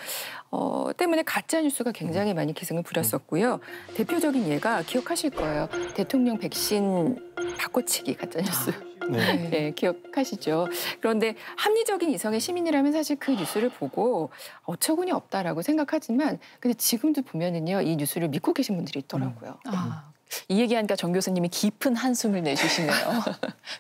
때문에 가짜 뉴스가 굉장히 많이 기승을 부렸었고요. 대표적인 예가 기억하실 거예요. 대통령 백신 바꿔치기 가짜 뉴스. 네. 네, 기억하시죠. 그런데 합리적인 이성의 시민이라면 사실 그 뉴스를 보고 어처구니 없다라고 생각하지만 근데 지금도 보면은요, 이 뉴스를 믿고 계신 분들이 있더라고요. 이 얘기하니까 정 교수님이 깊은 한숨을 내쉬시네요.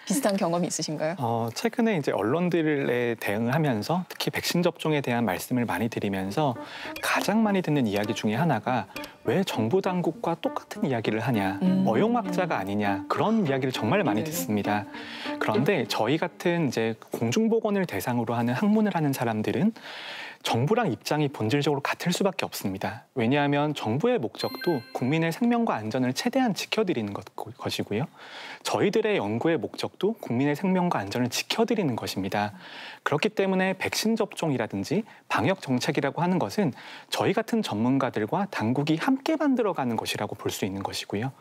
비슷한 경험이 있으신가요? 최근에 이제 언론들에 대응하면서 특히 백신 접종에 대한 말씀을 많이 드리면서 가장 많이 듣는 이야기 중에 하나가 왜 정부 당국과 똑같은 이야기를 하냐, 어용학자가 아니냐, 그런 이야기를 정말 많이 듣습니다. 그런데 저희 같은 이제 공중보건을 대상으로 하는 학문을 하는 사람들은 정부랑 입장이 본질적으로 같을 수밖에 없습니다. 왜냐하면 정부의 목적도 국민의 생명과 안전을 최대한 지켜드리는 것이고요. 저희들의 연구의 목적도 국민의 생명과 안전을 지켜드리는 것입니다. 그렇기 때문에 백신 접종이라든지 방역 정책이라고 하는 것은 저희 같은 전문가들과 당국이 함께 만들어가는 것이라고 볼 수 있는 것이고요.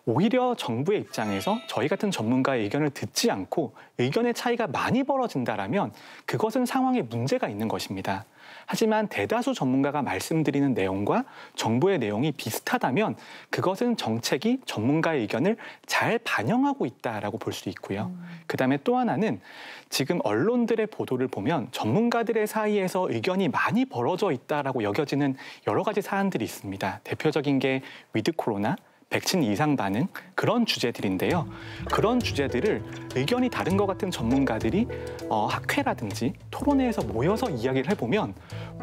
오히려 정부의 입장에서 저희 같은 전문가의 의견을 듣지 않고 의견의 차이가 많이 벌어진다라면 그것은 상황에 문제가 있는 것입니다. 하지만 대다수 전문가가 말씀드리는 내용과 정부의 내용이 비슷하다면 그것은 정책이 전문가의 의견을 잘 반영하고 있다라고 볼 수 있고요. 그다음에 또 하나는 지금 언론들의 보도를 보면 전문가들의 사이에서 의견이 많이 벌어져 있다라고 여겨지는 여러 가지 사안들이 있습니다. 대표적인 게 위드 코로나, 백신 이상 반응, 그런 주제들인데요. 그런 주제들을 의견이 다른 것 같은 전문가들이 학회라든지 토론회에서 모여서 이야기를 해보면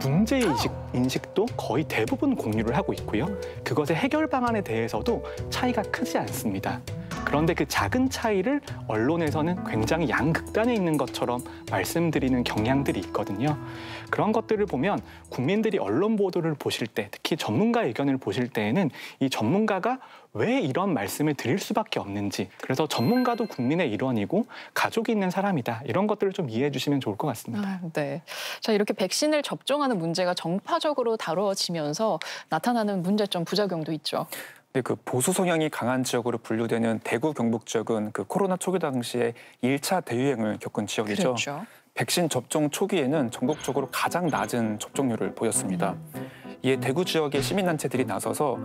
문제인식도 거의 대부분 공유를 하고 있고요. 그것의 해결 방안에 대해서도 차이가 크지 않습니다. 그런데 그 작은 차이를 언론에서는 굉장히 양극단에 있는 것처럼 말씀드리는 경향들이 있거든요. 그런 것들을 보면 국민들이 언론 보도를 보실 때, 특히 전문가 의견을 보실 때에는 이 전문가가 왜 이런 말씀을 드릴 수밖에 없는지, 그래서 전문가도 국민의 일원이고 가족이 있는 사람이다, 이런 것들을 좀 이해해 주시면 좋을 것 같습니다. 네. 자, 이렇게 백신을 접종하는 문제가 정파적으로 다뤄지면서 나타나는 문제점, 부작용도 있죠. 네, 그 보수 성향이 강한 지역으로 분류되는 대구 경북 지역은 그 코로나 초기 당시에 1차 대유행을 겪은 지역이죠. 그렇죠. 백신 접종 초기에는 전국적으로 가장 낮은 접종률을 보였습니다. 이에 대구 지역의 시민단체들이 나서서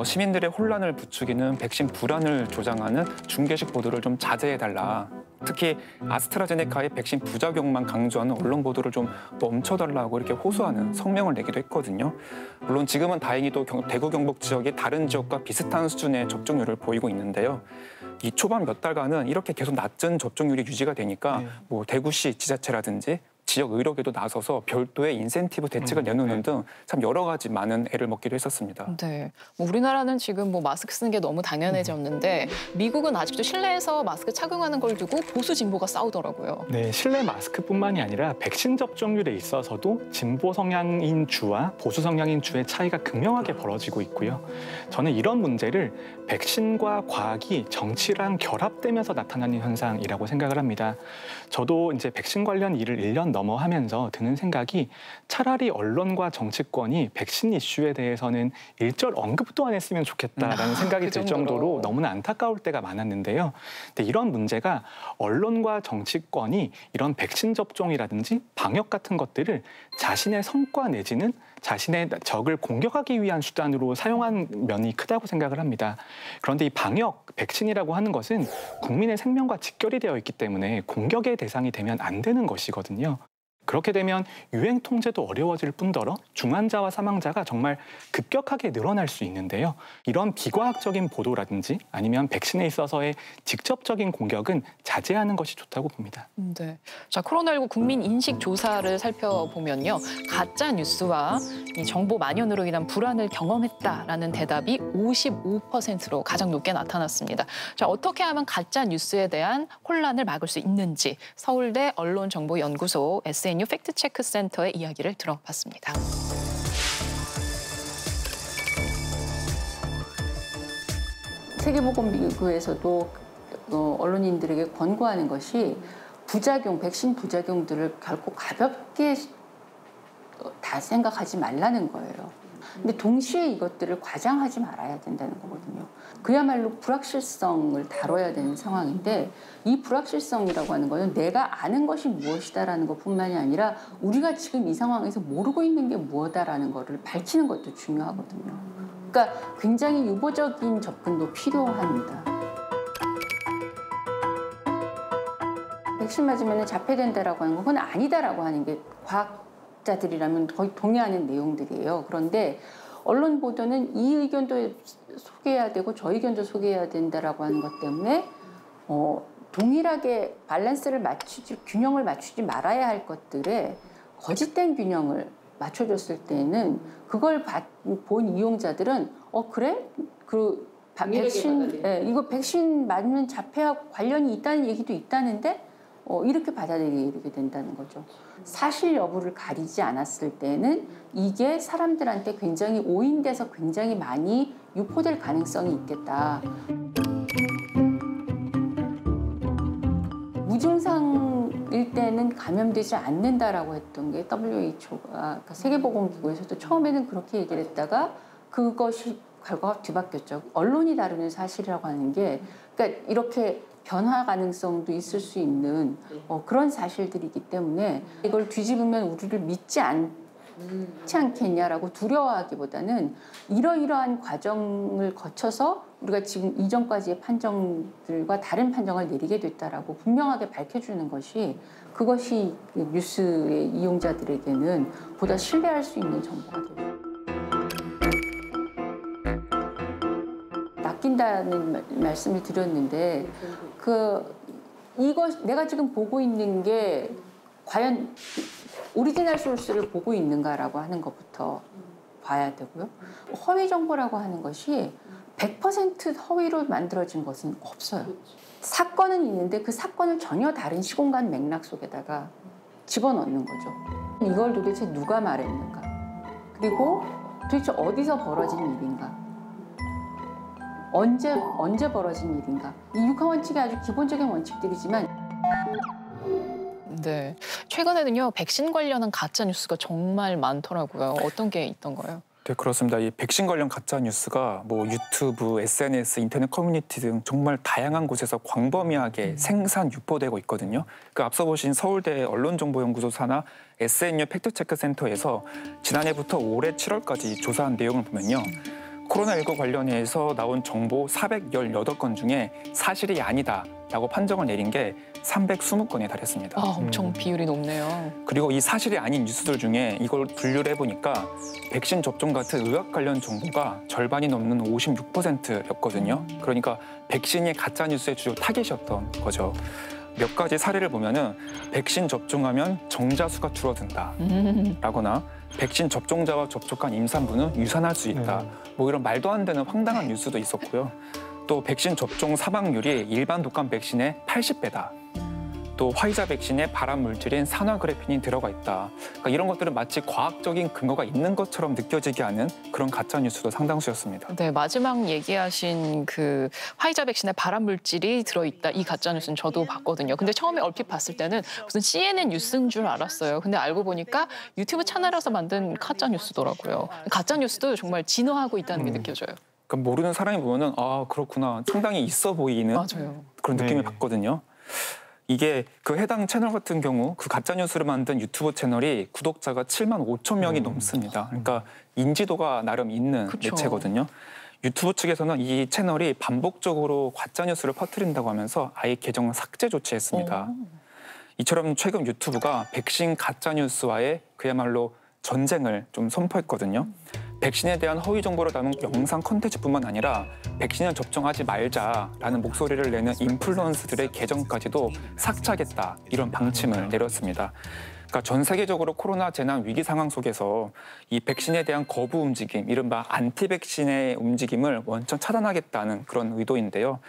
시민들의 혼란을 부추기는 백신 불안을 조장하는 중계식 보도를 좀 자제해달라. 특히 아스트라제네카의 백신 부작용만 강조하는 언론 보도를 좀 멈춰달라고 이렇게 호소하는 성명을 내기도 했거든요. 물론 지금은 다행히도 대구 경북 지역의 다른 지역과 비슷한 수준의 접종률을 보이고 있는데요. 이 초반 몇 달간은 이렇게 계속 낮은 접종률이 유지가 되니까 뭐 대구시 지자체라든지 지역 의료계도 나서서 별도의 인센티브 대책을 내놓는 등 참 여러 가지 많은 애를 먹기도 했었습니다. 네, 우리나라는 지금 뭐 마스크 쓰는 게 너무 당연해졌는데 미국은 아직도 실내에서 마스크 착용하는 걸 두고 보수 진보가 싸우더라고요. 네, 실내 마스크뿐만이 아니라 백신 접종률에 있어서도 진보 성향인 주와 보수 성향인 주의 차이가 극명하게 벌어지고 있고요. 저는 이런 문제를 백신과 과학이 정치랑 결합되면서 나타나는 현상이라고 생각을 합니다. 저도 이제 백신 관련 일을 1년 넘어 하면서 드는 생각이 차라리 언론과 정치권이 백신 이슈에 대해서는 일절 언급도 안 했으면 좋겠다라는 생각이 들 정도로 너무나 안타까울 때가 많았는데요. 근데 이런 문제가 언론과 정치권이 이런 백신 접종이라든지 방역 같은 것들을 자신의 성과 내지는 자신의 적을 공격하기 위한 수단으로 사용한 면이 크다고 생각을 합니다. 그런데 이 방역, 백신이라고 하는 것은 국민의 생명과 직결이 되어 있기 때문에 공격의 대상이 되면 안 되는 것이거든요. 그렇게 되면 유행 통제도 어려워질 뿐더러 중환자와 사망자가 정말 급격하게 늘어날 수 있는데요. 이런 비과학적인 보도라든지 아니면 백신에 있어서의 직접적인 공격은 자제하는 것이 좋다고 봅니다. 네. 자, 코로나19 국민 인식 조사를 살펴보면요. 가짜 뉴스와 이 정보 만연으로 인한 불안을 경험했다라는 대답이 55%로 가장 높게 나타났습니다. 자, 어떻게 하면 가짜 뉴스에 대한 혼란을 막을 수 있는지 서울대 언론정보연구소 SNU 팩트체크 센터의 이야기를 들어봤습니다. 세계보건기구에서도 언론인들에게 권고하는 것이 백신 부작용들을 결코 가볍게 다 생각하지 말라는 거예요. 근데 동시에 이것들을 과장하지 말아야 된다는 거거든요. 그야말로 불확실성을 다뤄야 되는 상황인데 이 불확실성이라고 하는 거는 내가 아는 것이 무엇이다라는 것뿐만이 아니라 우리가 지금 이 상황에서 모르고 있는 게 무엇이다라는 거를 밝히는 것도 중요하거든요. 그러니까 굉장히 유보적인 접근도 필요합니다. 백신 맞으면 자폐된다라고 하는 건 그건 아니다라고 하는 게 과학자들이라면 거의 동의하는 내용들이에요. 그런데 언론 보도는 이 의견도 소개해야 되고 저 의견도 소개해야 된다라고 하는 것 때문에 동일하게 균형을 맞추지 말아야 할 것들에 거짓된 균형을 맞춰줬을 때는 그걸 본 이용자들은 그래? 이거 백신 맞는 자폐하고 관련이 있다는 얘기도 있다는데 이렇게 받아들이게 된다는 거죠. 사실 여부를 가리지 않았을 때는 이게 사람들한테 굉장히 오인돼서 굉장히 많이 유포될 가능성이 있겠다. 무증상일 때는 감염되지 않는다라고 했던 게 WHO가 그러니까 세계보건기구에서도 처음에는 그렇게 얘기를 했다가 그것이 결과가 뒤바뀌었죠. 언론이 다루는 사실이라고 하는 게 그러니까 이렇게 변화 가능성도 있을 수 있는 그런 사실들이기 때문에 이걸 뒤집으면 우리를 믿지 않겠냐라고 두려워하기보다는 이러이러한 과정을 거쳐서 우리가 지금 이전까지의 판정들과 다른 판정을 내리게 됐다라고 분명하게 밝혀주는 것이 그것이 뉴스의 이용자들에게는 보다 신뢰할 수 있는 정보가 됩니다. 낚인다는 말씀을 드렸는데 내가 지금 보고 있는 게 과연 오리지널 소스를 보고 있는가라고 하는 것부터 봐야 되고요. 허위 정보라고 하는 것이 100% 허위로 만들어진 것은 없어요. 사건은 있는데 그 사건을 전혀 다른 시공간 맥락 속에다가 집어넣는 거죠. 이걸 도대체 누가 말했는가? 그리고 도대체 어디서 벌어진 일인가? 언제 벌어진 일인가? 이 육하 원칙이 아주 기본적인 원칙들이지만 네, 최근에는요 백신 관련한 가짜 뉴스가 정말 많더라고요. 어떤 게 있던가요? 네, 그렇습니다. 이 백신 관련 가짜 뉴스가 유튜브, SNS, 인터넷 커뮤니티 등 정말 다양한 곳에서 광범위하게 생산 유포되고 있거든요. 앞서 보신 서울대 언론정보연구소 산하 SNU 팩트체크센터에서 지난해부터 올해 7월까지 조사한 내용을 보면요. 코로나19 관련해서 나온 정보 418건 중에 사실이 아니다라고 판정을 내린 게 320건에 달했습니다. 엄청 비율이 높네요. 그리고 이 사실이 아닌 뉴스들 중에 이걸 분류를 해보니까 백신 접종 같은 의학 관련 정보가 절반이 넘는 56%였거든요. 그러니까 백신이 가짜 뉴스의 주요 타깃이었던 거죠. 몇 가지 사례를 보면은 백신 접종하면 정자수가 줄어든다라거나 백신 접종자와 접촉한 임산부는 유산할 수 있다. 이런 말도 안 되는 황당한 뉴스도 있었고요. 또 백신 접종 사망률이 일반 독감 백신의 80배다. 또 화이자 백신에 발암 물질인 산화그래핀이 들어가 있다. 그러니까 이런 것들은 마치 과학적인 근거가 있는 것처럼 느껴지게 하는 그런 가짜 뉴스도 상당수였습니다. 네, 마지막 얘기하신 그 화이자 백신에 발암 물질이 들어있다 이 가짜 뉴스는 저도 봤거든요. 근데 처음에 얼핏 봤을 때는 무슨 CNN 뉴스인 줄 알았어요. 근데 알고 보니까 유튜브 채널에서 만든 가짜 뉴스더라고요. 가짜 뉴스도 정말 진화하고 있다는 게 느껴져요. 그러니까 모르는 사람이 보면은 그렇구나 상당히 있어 보이는 맞아요. 그런 느낌을 받거든요. 이게 그 해당 채널 같은 경우 그 가짜 뉴스를 만든 유튜브 채널이 구독자가 7만 5천 명이 넘습니다. 그러니까 인지도가 나름 있는 매체거든요. 유튜브 측에서는 이 채널이 반복적으로 가짜 뉴스를 퍼뜨린다고 하면서 아예 계정을 삭제 조치했습니다. 이처럼 최근 유튜브가 백신 가짜 뉴스와의 그야말로 전쟁을 좀 선포했거든요. 백신에 대한 허위 정보를 담은 영상 콘텐츠뿐만 아니라 백신을 접종하지 말자라는 목소리를 내는 인플루언서들의 계정까지도 삭제하겠다 이런 방침을 내렸습니다. 그러니까 전 세계적으로 코로나 재난 위기 상황 속에서 이 백신에 대한 거부 움직임, 이른바 안티백신의 움직임을 원천 차단하겠다는 그런 의도인데요.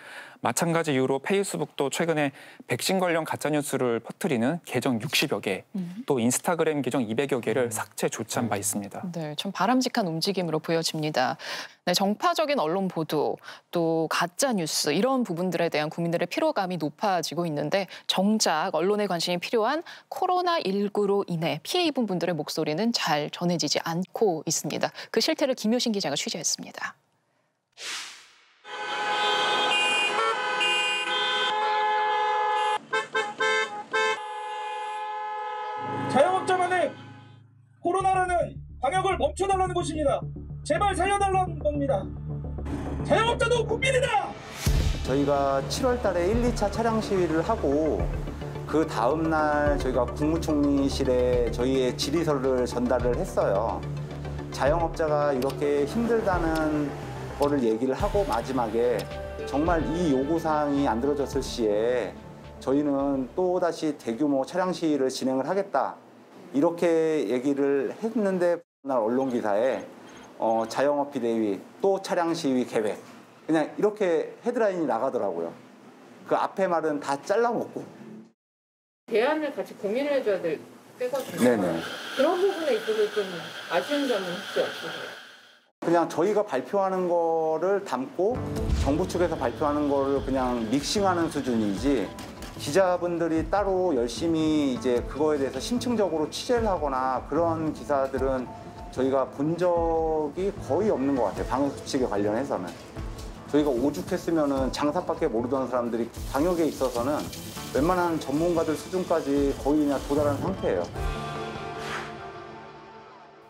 마찬가지 이유로 페이스북도 최근에 백신 관련 가짜뉴스를 퍼뜨리는 계정 60여 개, 또 인스타그램 계정 200여 개를 삭제 조치한 바 있습니다. 네, 좀 바람직한 움직임으로 보여집니다. 네, 정파적인 언론 보도, 또 가짜뉴스 이런 부분들에 대한 국민들의 피로감이 높아지고 있는데 정작 언론의 관심이 필요한 코로나19로 인해 피해 입은 분들의 목소리는 잘 전해지지 않고 있습니다. 그 실태를 김효신 기자가 취재했습니다. 자영업자만의 코로나라는 방역을 멈춰달라는 것입니다. 제발 살려달라는 겁니다. 자영업자도 국민이다! 저희가 7월 달에 1, 2차 차량 시위를 하고 그 다음 날 저희가 국무총리실에 저희의 질의서를 전달을 했어요. 자영업자가 이렇게 힘들다는 거를 얘기를 하고 마지막에 정말 이 요구사항이 안 들어졌을 시에 저희는 또다시 대규모 차량 시위를 진행을 하겠다. 이렇게 얘기를 했는데 그날 언론기사에 자영업 비대위 또 차량 시위 계획. 그냥 이렇게 헤드라인이 나가더라고요. 그 앞에 말은 다 잘라먹고. 대안을 같이 고민을 해줘야 될 때거든요. 네네. 그런 부분에 있어서 좀 아쉬운 점은 혹시 없으세요? 그냥 저희가 발표하는 거를 담고 정부 측에서 발표하는 거를 그냥 믹싱하는 수준이지 기자분들이 따로 열심히 이제 그거에 대해서 심층적으로 취재를 하거나 그런 기사들은 저희가 본 적이 거의 없는 것 같아요. 방역 수칙에 관련해서는. 저희가 오죽했으면은 장사밖에 모르던 사람들이 방역에 있어서는 웬만한 전문가들 수준까지 거의 그냥 도달한 상태예요.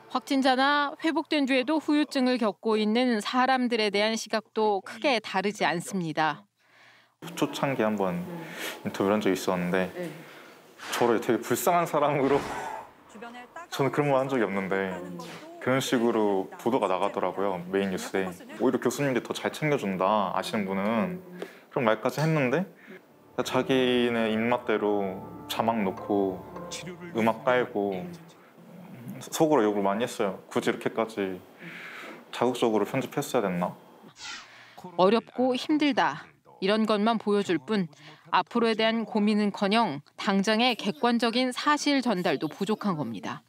확진자나 회복된 뒤에도 후유증을 겪고 있는 사람들에 대한 시각도 크게 다르지 않습니다. 초창기 한번 인터뷰를 한 적이 있었는데 저를 되게 불쌍한 사람으로 저는 그런 말 한 적이 없는데 그런 식으로 보도가 나가더라고요. 메인 뉴스에. 오히려 교수님들이 더 잘 챙겨준다 아시는 분은 그런 말까지 했는데 자기네 입맛대로 자막 놓고 음악 깔고 속으로 욕을 많이 했어요. 굳이 이렇게까지 자극적으로 편집했어야 됐나? 어렵고 힘들다. 이런 것만 보여줄 뿐 앞으로에 대한 고민은커녕 당장의 객관적인 사실 전달도 부족한 겁니다.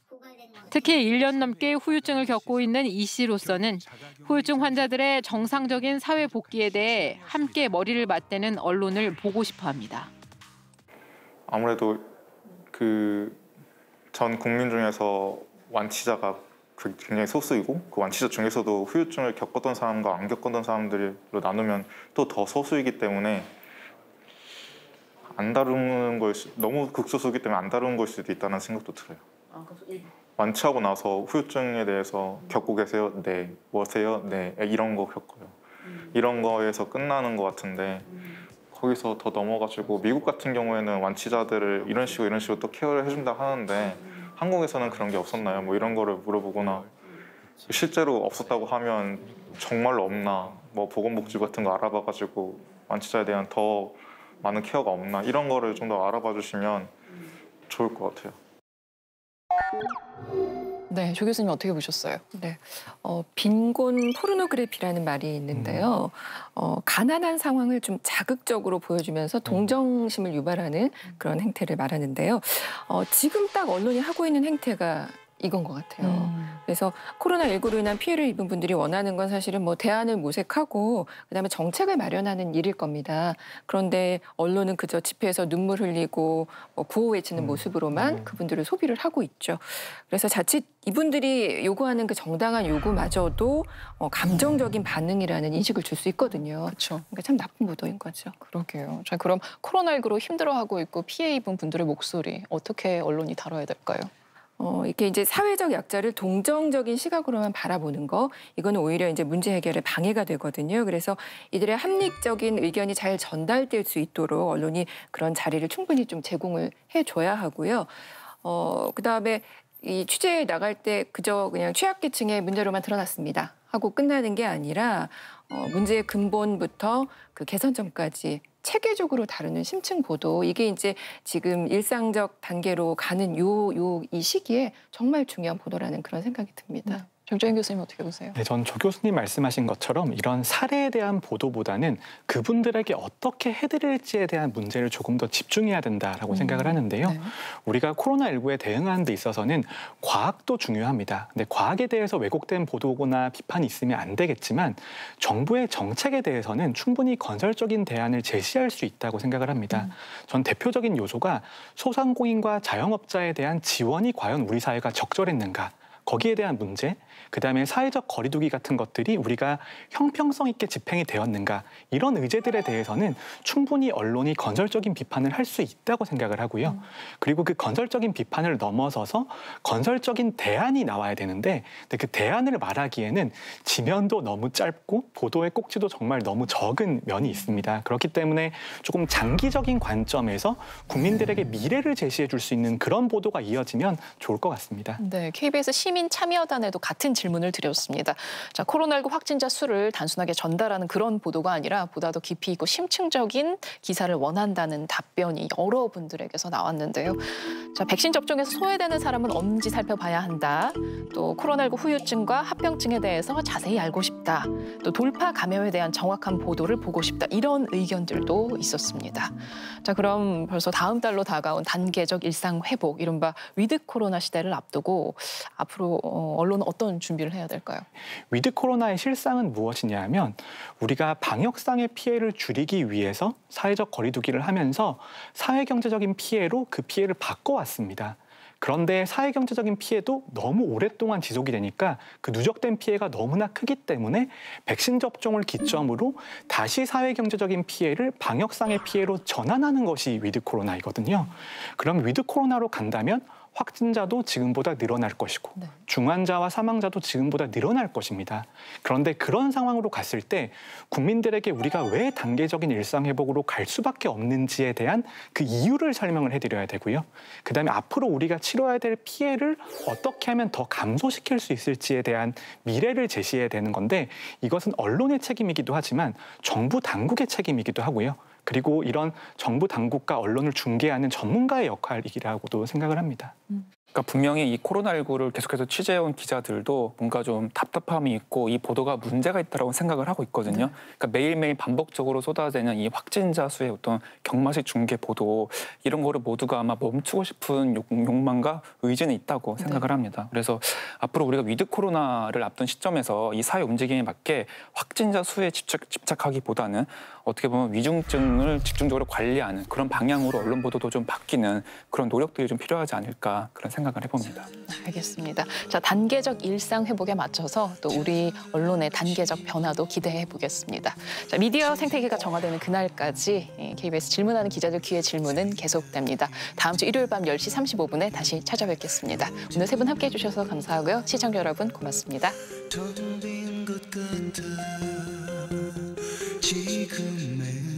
특히 1년 넘게 후유증을 겪고 있는 이 씨로서는 후유증 환자들의 정상적인 사회 복귀에 대해 함께 머리를 맞대는 언론을 보고 싶어 합니다. 아무래도 그 전 국민 중에서 완치자가 굉장히 소수이고 그 완치자 중에서도 후유증을 겪었던 사람과 안 겪었던 사람들로 나누면 또 더 소수이기 때문에 안 다루는 걸 너무 극소수이기 때문에 안 다루는 걸 수도 있다는 생각도 들어요. 완치하고 나서 후유증에 대해서 겪고 계세요? 네. 뭐세요? 네. 이런 거 겪어요. 이런 거에서 끝나는 것 같은데 거기서 더 넘어가지고 미국 같은 경우에는 완치자들을 이런 식으로 또 케어를 해준다 하는데 한국에서는 그런 게 없었나요? 뭐 이런 거를 물어보거나 실제로 없었다고 하면 정말로 없나? 뭐 보건복지부 같은 거 알아봐가지고 완치자에 대한 더 많은 케어가 없나? 이런 거를 좀 더 알아봐 주시면 좋을 것 같아요. 네, 조 교수님 어떻게 보셨어요? 네, 빈곤 포르노그래피라는 말이 있는데요. 가난한 상황을 좀 자극적으로 보여주면서 동정심을 유발하는 그런 행태를 말하는데요. 지금 딱 언론이 하고 있는 행태가 이건 것 같아요. 그래서 코로나19로 인한 피해를 입은 분들이 원하는 건 사실은 뭐 대안을 모색하고 그다음에 정책을 마련하는 일일 겁니다. 그런데 언론은 그저 집회에서 눈물 흘리고 구호 외치는 모습으로만 그분들을 소비를 하고 있죠. 그래서 자칫 이분들이 요구하는 그 정당한 요구마저도 감정적인 반응이라는 인식을 줄 수 있거든요. 그렇죠. 그러니까 참 나쁜 보도인 거죠. 그러게요. 자, 그럼 코로나19로 힘들어하고 있고 피해 입은 분들의 목소리 어떻게 언론이 다뤄야 될까요? 이렇게 이제 사회적 약자를 동정적인 시각으로만 바라보는 거, 이거는 오히려 이제 문제 해결에 방해가 되거든요. 그래서 이들의 합리적인 의견이 잘 전달될 수 있도록 언론이 그런 자리를 충분히 좀 제공을 해줘야 하고요. 그다음에 이 취재에 나갈 때 그저 그냥 취약계층의 문제로만 드러났습니다 하고 끝나는 게 아니라 문제의 근본부터 그 개선점까지 체계적으로 다루는 심층 보도, 이게 이제 지금 일상적 단계로 가는 이 시기에 정말 중요한 보도라는 그런 생각이 듭니다. 정주행 교수님 어떻게 보세요? 네, 전 조 교수님 말씀하신 것처럼 이런 사례에 대한 보도보다는 그분들에게 어떻게 해드릴지에 대한 문제를 조금 더 집중해야 된다라고 생각을 하는데요. 네. 우리가 코로나19에 대응하는 데 있어서는 과학도 중요합니다. 근데 과학에 대해서 왜곡된 보도거나 비판이 있으면 안 되겠지만 정부의 정책에 대해서는 충분히 건설적인 대안을 제시할 수 있다고 생각을 합니다. 전 대표적인 요소가 소상공인과 자영업자에 대한 지원이 과연 우리 사회가 적절했는가, 거기에 대한 문제, 그다음에 사회적 거리두기 같은 것들이 우리가 형평성 있게 집행이 되었는가, 이런 의제들에 대해서는 충분히 언론이 건설적인 비판을 할 수 있다고 생각을 하고요. 그리고 그 건설적인 비판을 넘어서서 건설적인 대안이 나와야 되는데, 근데 그 대안을 말하기에는 지면도 너무 짧고 보도의 꼭지도 정말 너무 적은 면이 있습니다. 그렇기 때문에 조금 장기적인 관점에서 국민들에게 미래를 제시해 줄 수 있는 그런 보도가 이어지면 좋을 것 같습니다. 네, KBS 시민 참여단에도 같은 질문을 드렸습니다. 자, 코로나19 확진자 수를 단순하게 전달하는 그런 보도가 아니라 보다 더 깊이 있고 심층적인 기사를 원한다는 답변이 여러분들에게서 나왔는데요. 자, 백신 접종에서 소외되는 사람은 없는지 살펴봐야 한다. 또 코로나19 후유증과 합병증에 대해서 자세히 알고 싶다. 또 돌파 감염에 대한 정확한 보도를 보고 싶다. 이런 의견들도 있었습니다. 자, 그럼 벌써 다음 달로 다가온 단계적 일상 회복, 이른바 위드 코로나 시대를 앞두고 앞으로 언론은 어떤 준비를 해야 될까요? 위드 코로나의 실상은 무엇이냐 하면, 우리가 방역상의 피해를 줄이기 위해서 사회적 거리두기를 하면서 사회경제적인 피해로 그 피해를 바꿔왔습니다. 그런데 사회경제적인 피해도 너무 오랫동안 지속이 되니까 그 누적된 피해가 너무나 크기 때문에 백신 접종을 기점으로 다시 사회경제적인 피해를 방역상의 피해로 전환하는 것이 위드 코로나이거든요. 그럼 위드 코로나로 간다면 확진자도 지금보다 늘어날 것이고 중환자와 사망자도 지금보다 늘어날 것입니다. 그런데 그런 상황으로 갔을 때 국민들에게 우리가 왜 단계적인 일상 회복으로 갈 수밖에 없는지에 대한 그 이유를 설명을 해드려야 되고요. 그다음에 앞으로 우리가 치러야 될 피해를 어떻게 하면 더 감소시킬 수 있을지에 대한 미래를 제시해야 되는 건데, 이것은 언론의 책임이기도 하지만 정부 당국의 책임이기도 하고요. 그리고 이런 정부 당국과 언론을 중개하는 전문가의 역할이라고도 생각을 합니다. 그러니까 분명히 이 코로나19를 계속해서 취재해온 기자들도 뭔가 좀 답답함이 있고 이 보도가 문제가 있다고 생각을 하고 있거든요. 그러니까 매일매일 반복적으로 쏟아지는 이 확진자 수의 어떤 경마식 중계 보도, 이런 거를 모두가 아마 멈추고 싶은 욕망과 의지는 있다고 생각을 합니다. 그래서 앞으로 우리가 위드 코로나를 앞둔 시점에서 이 사회 움직임에 맞게 확진자 수에 집착하기보다는 어떻게 보면 위중증을 집중적으로 관리하는 그런 방향으로 언론 보도도 좀 바뀌는 그런 노력들이 좀 필요하지 않을까, 그런 생각을 해봅니다. 알겠습니다. 자, 단계적 일상 회복에 맞춰서 또 우리 언론의 단계적 변화도 기대해 보겠습니다. 자, 미디어 생태계가 정화되는 그날까지 KBS 질문하는 기자들 귀의 질문은 계속됩니다. 다음 주 일요일 밤 10시 35분에 다시 찾아뵙겠습니다. 오늘 세 분 함께해 주셔서 감사하고요. 시청자 여러분 고맙습니다. 지금의